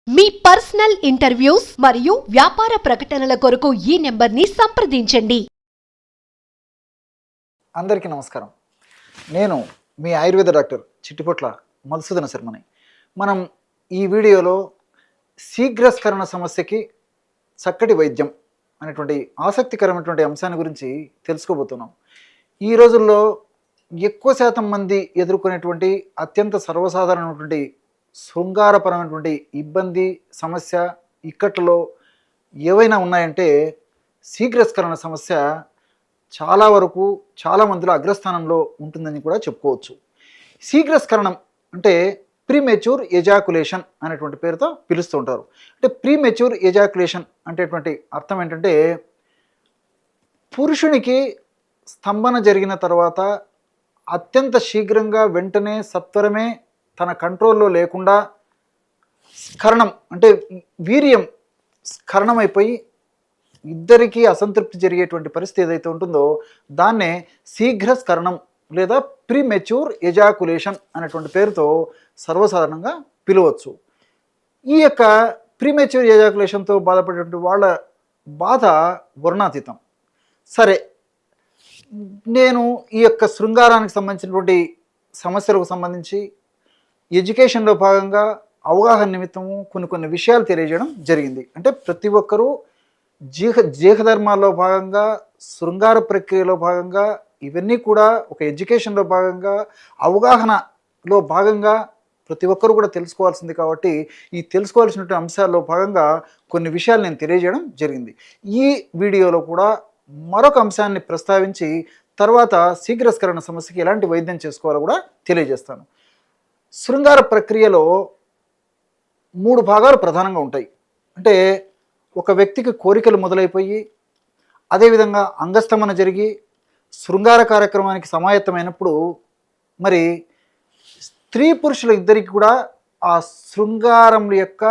మీ personal interviews మరియు వ్యాపార ప్రకటనల కొరకు ఈ నెంబర్ని సంప్రదించండి. అందరికీ నమస్కారం. నేను మీ ఆయుర్వేద డాక్టర్ చిట్టిపొట్ల మధుసూదన శర్మని. మనం ఈ వీడియోలో శీఘ్రస్ఖలన సమస్యకి చక్కటి వైద్యం అనేటువంటి ఆసక్తికరమైనటువంటి అంశాన్ని గురించి తెలుసుకోబోతున్నాం. ఈ రోజుల్లో ఎక్కువ శాతం మంది ఎదుర్కొనేటువంటి అత్యంత సర్వసాధారణమైనటువంటి శృంగారపరమైనటువంటి ఇబ్బంది, సమస్య, ఇక్కట్లో ఏవైనా ఉన్నాయంటే శీఘ్రస్ఖలన సమస్య చాలా వరకు చాలా మందిలో అగ్రస్థానంలో ఉంటుందని కూడా చెప్పుకోవచ్చు. శీఘ్రస్ఖలనం అంటే ప్రీమెచ్యూర్ ఎజాకులేషన్ అనేటువంటి పేరుతో పిలుస్తూ ఉంటారు. అంటే ప్రీమెచ్యూర్ ఎజాకులేషన్ అనేటువంటి అర్థం ఏంటంటే పురుషునికి స్తంభన జరిగిన తర్వాత అత్యంత శీఘ్రంగా వెంటనే సత్వరమే తన కంట్రోల్లో లేకుండా స్ఖలనం అంటే వీర్యం స్ఖలనమైపోయి ఇద్దరికీ అసంతృప్తి జరిగేటువంటి పరిస్థితి ఏదైతే ఉంటుందో దాన్నే శీఘ్రస్ఖలనం లేదా ప్రీమెచ్యూర్ ఎజాకులేషన్ అనేటువంటి పేరుతో సర్వసాధారణంగా పిలవచ్చు. ఈ యొక్క ప్రీమెచ్యూర్ ఎజాకులేషన్తో బాధపడేటువంటి వాళ్ళ బాధ వర్ణాతీతం. సరే, నేను ఈ యొక్క శృంగారానికి సంబంధించినటువంటి సమస్యలకు సంబంధించి ఎడ్యుకేషన్లో భాగంగా అవగాహన నిమిత్తము కొన్ని విషయాలు తెలియజేయడం జరిగింది. అంటే ప్రతి ఒక్కరూ జీహధర్మాల్లో భాగంగా శృంగార ప్రక్రియలో భాగంగా ఇవన్నీ కూడా ఒక ఎడ్యుకేషన్లో భాగంగా అవగాహనలో భాగంగా ప్రతి ఒక్కరూ కూడా తెలుసుకోవాల్సింది. కాబట్టి ఈ తెలుసుకోవాల్సినటువంటి అంశాల్లో భాగంగా కొన్ని విషయాలు నేను తెలియజేయడం జరిగింది. ఈ వీడియోలో కూడా మరొక అంశాన్ని ప్రస్తావించి తర్వాత శీఘ్రస్ఖలన సమస్యకి ఎలాంటి వైద్యం చేసుకోవాలో కూడా తెలియజేస్తాను. శృంగార ప్రక్రియలో 3 భాగాలు ప్రధానంగా ఉంటాయి. అంటే ఒక వ్యక్తికి కోరికలు మొదలైపోయి అదేవిధంగా అంగస్తమన జరిగి శృంగార కార్యక్రమానికి సమాయత్తమైనప్పుడు మరి స్త్రీ పురుషుల ఇద్దరికి కూడా ఆ శృంగారం యొక్క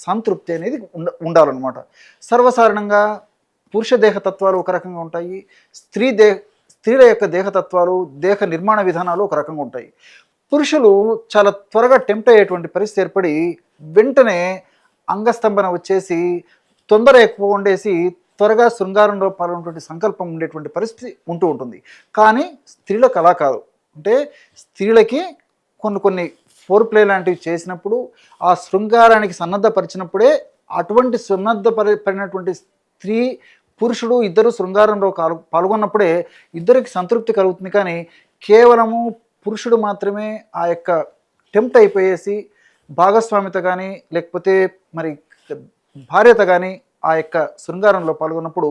సంతృప్తి అనేది ఉండాలన్నమాట. సర్వసాధారణంగా పురుష దేహతత్వాలు ఒక రకంగా ఉంటాయి, స్త్రీల యొక్క దేహతత్వాలు, దేహ నిర్మాణ విధానాలు ఒక రకంగా ఉంటాయి. పురుషులు చాలా త్వరగా టెంప్ట్ అయ్యేటువంటి పరిస్థితి ఏర్పడి వెంటనే అంగస్తంభన వచ్చేసి తొందర ఎక్కువ ఉండేసి త్వరగా శృంగారంలో పాల్గొనేటువంటి సంకల్పం ఉండేటువంటి పరిస్థితి ఉంటూ ఉంటుంది. కానీ స్త్రీలకు అలా కాదు. అంటే స్త్రీలకి కొన్ని ఫోర్ ప్లే లాంటివి చేసినప్పుడు ఆ శృంగారానికి సన్నద్ధపరిచినప్పుడే అటువంటి సన్నద్ధపడినటువంటి స్త్రీ పురుషుడు ఇద్దరు శృంగారంలో పాల్గొన్నప్పుడే ఇద్దరికి సంతృప్తి కలుగుతుంది. కానీ కేవలము పురుషుడు మాత్రమే ఆ యొక్క టెంప్ట్ అయిపోయేసి భాగస్వామిత కానీ లేకపోతే మరి భార్యత కానీ ఆ యొక్క శృంగారంలో పాల్గొన్నప్పుడు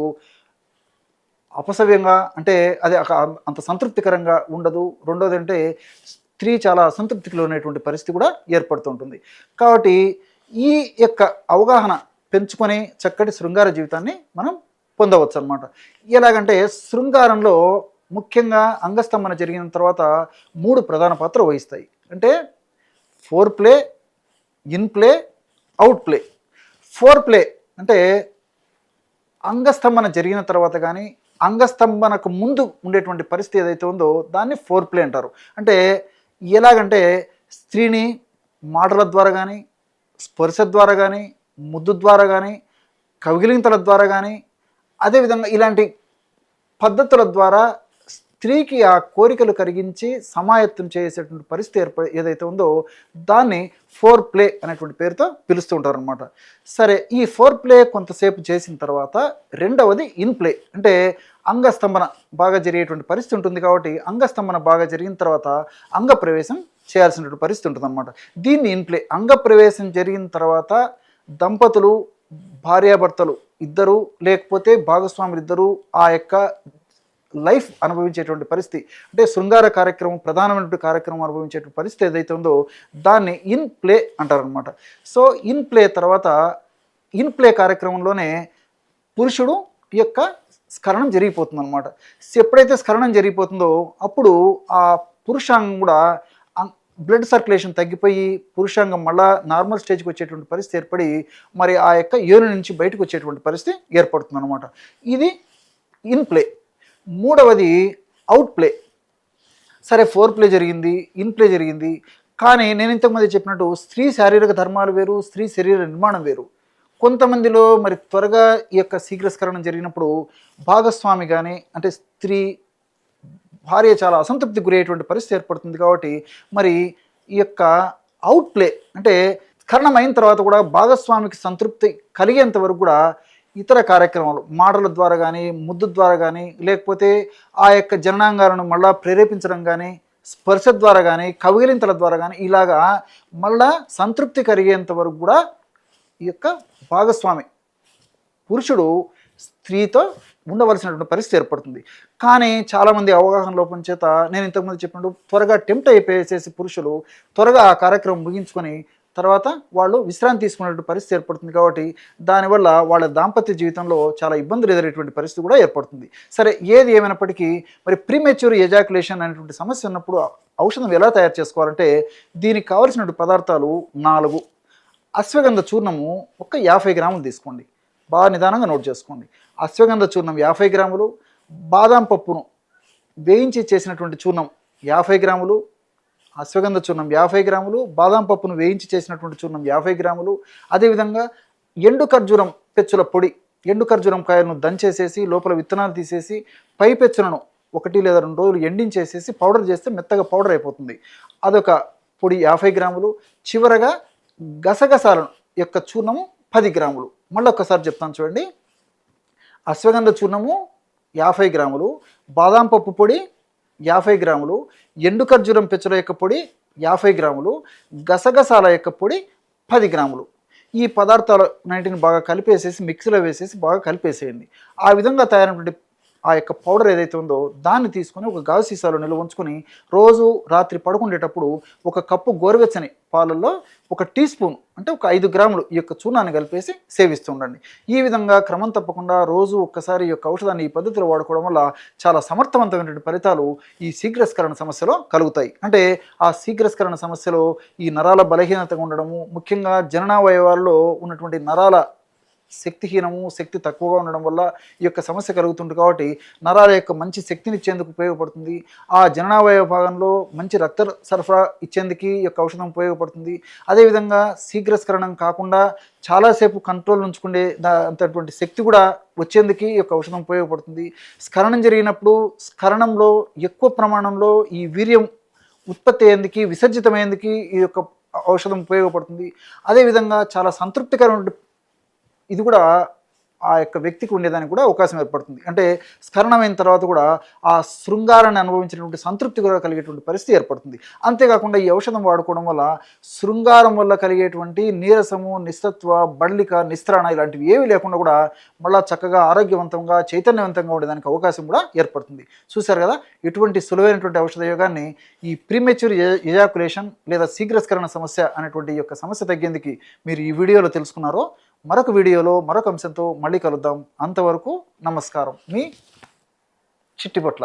అపసవ్యంగా అంటే అది అంత సంతృప్తికరంగా ఉండదు. రెండోది అంటే స్త్రీ చాలా అసంతృప్తికి లోనేటువంటి పరిస్థితి కూడా ఏర్పడుతుంటుంది. కాబట్టి ఈ యొక్క అవగాహన పెంచుకొని చక్కటి శృంగార జీవితాన్ని మనం పొందవచ్చు అన్నమాట. ఎలాగంటే శృంగారంలో ముఖ్యంగా అంగస్తంభన జరిగిన తర్వాత 3 ప్రధాన పాత్ర వహిస్తాయి. అంటే four play, in play, out play. Four play అంటే అంగస్తంభన జరిగిన తర్వాత కానీ అంగస్తంభనకు ముందు ఉండేటువంటి పరిస్థితి ఏదైతే ఉందో దాన్ని ఫోర్ ప్లే అంటారు. అంటే ఎలాగంటే స్త్రీని మాటల ద్వారా కానీ, స్పర్శ ద్వారా కానీ, ముద్దు ద్వారా కానీ, కవిగిలింతల ద్వారా కానీ, అదేవిధంగా ఇలాంటి పద్ధతుల ద్వారా స్త్రీకి ఆ కోరికలు కరిగించి సమాయత్తం చేసేటువంటి పరిస్థితి ఏదైతే ఉందో దాన్ని ఫోర్ ప్లే అనేటువంటి పేరుతో పిలుస్తూ ఉంటారు అనమాట. సరే, ఈ ఫోర్ ప్లే కొంతసేపు చేసిన తర్వాత రెండవది ఇన్ ప్లే. అంటే అంగస్తంభన బాగా జరిగేటువంటి పరిస్థితి ఉంటుంది. కాబట్టి అంగస్తంభన బాగా జరిగిన తర్వాత అంగప్రవేశం చేయాల్సినటువంటి పరిస్థితి ఉంటుంది అనమాట. దీన్ని ఇన్ ప్లే. అంగప్రవేశం జరిగిన తర్వాత దంపతులు, భార్యాభర్తలు ఇద్దరు లేకపోతే భాగస్వాములు ఇద్దరు ఆ యొక్క లైఫ్ అనుభవించేటువంటి పరిస్థితి అంటే శృంగార కార్యక్రమం ప్రధానమైనటువంటి కార్యక్రమం అనుభవించేటువంటి పరిస్థితి ఏదైతే ఉందో దాన్ని ఇన్ ప్లే అంటారనమాట. సో ఇన్ ప్లే తర్వాత ఇన్ ప్లే కార్యక్రమంలోనే పురుషుడు యొక్క స్ఖలనం జరిగిపోతుంది అనమాట. ఎప్పుడైతే స్ఖలనం జరిగిపోతుందో అప్పుడు ఆ పురుషాంగం కూడా బ్లడ్ సర్క్యులేషన్ తగ్గిపోయి పురుషాంగం మళ్ళా నార్మల్ స్టేజ్కి వచ్చేటువంటి పరిస్థితి ఏర్పడి మరి ఆ యొక్క యోని నుంచి బయటకు వచ్చేటువంటి పరిస్థితి ఏర్పడుతుంది అనమాట. ఇది ఇన్ ప్లే. మూడవది అవుట్ ప్లే. సరే, ఫోర్ ప్లే జరిగింది, ఇన్ ప్లే జరిగింది, కానీ నేను ఇంతకుముందు చెప్పినట్టు స్త్రీ శారీరక ధర్మాలు వేరు, స్త్రీ శరీర నిర్మాణం వేరు. కొంతమందిలో మరి త్వరగా ఈ యొక్క శీఘ్రస్ఖలనం జరిగినప్పుడు భాగస్వామి కానీ అంటే స్త్రీ భార్య చాలా అసంతృప్తికి గురయ్యేటువంటి పరిస్థితి ఏర్పడుతుంది. కాబట్టి మరి ఈ యొక్క అవుట్ప్లే అంటే స్ఖలనం అయిన తర్వాత కూడా భాగస్వామికి సంతృప్తి కలిగేంత వరకు కూడా ఇతర కార్యక్రమాలు మాటల ద్వారా కానీ, ముద్దు ద్వారా కానీ, లేకపోతే ఆ యొక్క జననాంగాలను మళ్ళా ప్రేరేపించడం కానీ, స్పర్శ ద్వారా కానీ, కవిలింతల ద్వారా కానీ ఇలాగా మళ్ళా సంతృప్తి కలిగేంత వరకు కూడా ఈ యొక్క భాగస్వామి పురుషుడు స్త్రీతో ఉండవలసినటువంటి పరిస్థితి ఏర్పడుతుంది. కానీ చాలామంది అవగాహన లోపం చేత నేను ఇంతకుముందు చెప్పినట్టు త్వరగా టెంప్ట్ అయిపోయేసేసి పురుషులు త్వరగా ఆ కార్యక్రమం ముగించుకొని తర్వాత వాళ్ళు విశ్రాంతి తీసుకునేటువంటి పరిస్థితి ఏర్పడుతుంది. కాబట్టి దానివల్ల వాళ్ళ దాంపత్య జీవితంలో చాలా ఇబ్బందులు ఎదురేటువంటి పరిస్థితి కూడా ఏర్పడుతుంది. సరే, ఏది ఏమైనప్పటికీ మరి ప్రీమెచ్యూర్ ఎజాక్యులేషన్ అనేటువంటి సమస్య ఉన్నప్పుడు ఔషధం ఎలా తయారు చేసుకోవాలంటే దీనికి కావలసినటువంటి పదార్థాలు 4. అశ్వగంధ చూర్ణము ఒక 50 గ్రాములు తీసుకోండి. బాగా నిదానంగా నోట్ చేసుకోండి. అశ్వగంధ చూర్ణం 50 గ్రాములు, బాదాం పప్పును వేయించి చేసినటువంటి చూర్ణం 50 గ్రాములు, అశ్వగంధ చూర్ణం 50 గ్రాములు, బాదాం పప్పును వేయించి చేసినటువంటి చూర్ణం 50 గ్రాములు, అదేవిధంగా ఎండు ఖర్జూరం పెచ్చుల పొడి, ఎండు ఖర్జూరం కాయలను దంచేసేసి లోపల విత్తనాలు తీసేసి పై పెచ్చులను 1 లేదా 2 రోజులు ఎండించేసేసి పౌడర్ చేస్తే మెత్తగా పౌడర్ అయిపోతుంది. అదొక పొడి 50 గ్రాములు. చివరగా గసగసాలను యొక్క చూర్ణము 10 గ్రాములు. మళ్ళీ ఒక్కసారి చెప్తాను చూడండి. అశ్వగంధ చూర్ణము 50 గ్రాములు, బాదాం పప్పు పొడి 50 గ్రాములు, ఎండు ఖర్జూరం పెచ్చుల యొక్క పొడి 50 గ్రాములు, గసగసాల యొక్క పొడి 10 గ్రాములు. ఈ పదార్థాలన్నింటిని బాగా కలిపేసేసి మిక్సీలో వేసేసి బాగా కలిపేసేయండి. ఆ విధంగా తయారైనటువంటి ఆ యొక్క పౌడర్ ఏదైతే ఉందో దాన్ని తీసుకొని ఒక గాజు సీసాలో నిల్వ ఉంచుకొని రోజు రాత్రి పడుకునేటప్పుడు 1 కప్పు గోరువెచ్చని పాలల్లో 1 టీ స్పూన్ అంటే ఒక 5 గ్రాములు ఈ యొక్క చూర్ణాన్ని కలిపేసి సేవిస్తూ ఉండండి. ఈ విధంగా క్రమం తప్పకుండా రోజు ఒక్కసారి ఈ యొక్క ఔషధాన్ని ఈ పద్ధతిలో వాడుకోవడం వల్ల చాలా సమర్థవంతమైనటువంటి ఫలితాలు ఈ శీఘ్రస్ఖలన సమస్యలో కలుగుతాయి. అంటే ఆ శీఘ్రస్ఖలన సమస్యలో ఈ నరాల బలహీనతగా ఉండడము, ముఖ్యంగా జననావయవాల్లో ఉన్నటువంటి నరాల శక్తి తక్కువగా ఉండడం వల్ల ఈ యొక్క సమస్య కలుగుతుంది. కాబట్టి నరాల యొక్క మంచి శక్తిని ఇచ్చేందుకు ఉపయోగపడుతుంది. ఆ జననావయవ భాగంలో మంచి రక్త సరఫరా ఇచ్చేందుకు ఈ యొక్క ఔషధం ఉపయోగపడుతుంది. అదేవిధంగా శీఘ్రస్ఖలనం కాకుండా చాలాసేపు కంట్రోల్ ఉంచుకునే అంతటువంటి శక్తి కూడా వచ్చేందుకు ఈ యొక్క ఔషధం ఉపయోగపడుతుంది. స్ఖలనం జరిగినప్పుడు స్ఖలనంలో ఎక్కువ ప్రమాణంలో ఈ వీర్యం ఉత్పత్తి అయ్యేందుకు, విసర్జితమయ్యేందుకు ఈ యొక్క ఔషధం ఉపయోగపడుతుంది. అదేవిధంగా చాలా సంతృప్తికరమైన ఇది కూడా ఆ యొక్క వ్యక్తికి ఉండేదానికి కూడా అవకాశం ఏర్పడుతుంది. అంటే స్ఖలనమైన తర్వాత కూడా ఆ శృంగారాన్ని అనుభవించినటువంటి సంతృప్తి కూడా కలిగేటువంటి పరిస్థితి ఏర్పడుతుంది. అంతేకాకుండా ఈ ఔషధం వాడుకోవడం వల్ల శృంగారం వల్ల కలిగేటువంటి నీరసము, నిస్తత్వ, బళ్ళిక, నిస్త్రాణ ఇలాంటివి ఏవి లేకుండా కూడా మళ్ళీ చక్కగా ఆరోగ్యవంతంగా చైతన్యవంతంగా ఉండేదానికి అవకాశం కూడా ఏర్పడుతుంది. చూశారు కదా, ఇటువంటి సులువైనటువంటి ఔషధ యోగాన్ని ఈ ప్రీమెచ్యూర్ ఎజాకులేషన్ లేదా శీఘ్రస్ఖలన సమస్య అనేటువంటి యొక్క సమస్య తగ్గేందుకు మీరు ఈ వీడియోలో తెలుసుకున్నారో. మరొక వీడియోలో మరొక అంశంతో మళ్ళీ కలుద్దాం. అంతవరకు నమస్కారం. మీ చిట్టిపొట్ల.